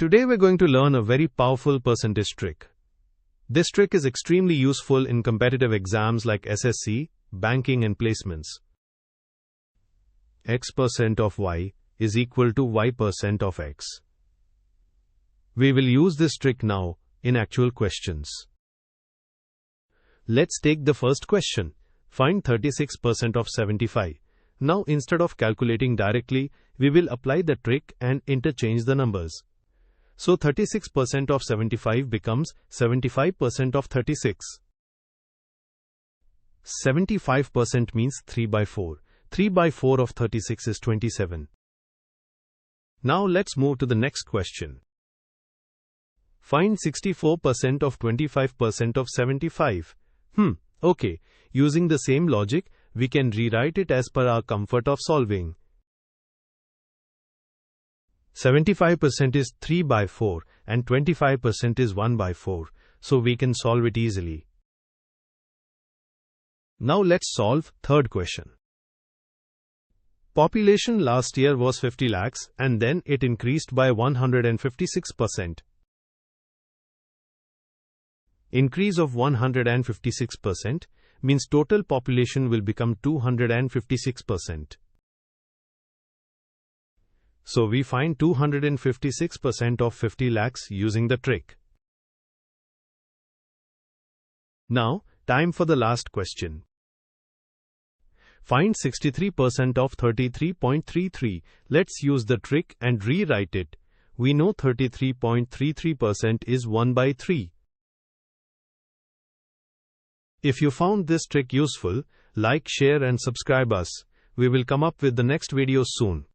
Today we're going to learn a very powerful percentage trick. This trick is extremely useful in competitive exams like SSC, banking and placements. X% of Y is equal to Y% of X. We will use this trick now in actual questions. Let's take the first question. Find 36% of 75. Now instead of calculating directly, we will apply the trick and interchange the numbers. So 36% of 75 becomes 75% of 36. 75% means 3 by 4. 3 by 4 of 36 is 27. Now let's move to the next question. Find 64% of 25% of 75. Okay. Using the same logic, we can rewrite it as per our comfort of solving. 75% is 3 by 4 and 25% is 1 by 4, so we can solve it easily. Now let's solve third question. Population last year was 50 lakhs and then it increased by 156%. Increase of 156% means total population will become 256%. So we find 256% of 50 lakhs using the trick. Now, time for the last question. Find 63% of 33.33. Let's use the trick and rewrite it. We know 33.33% is 1 by 3. If you found this trick useful, like, share and subscribe us. We will come up with the next video soon.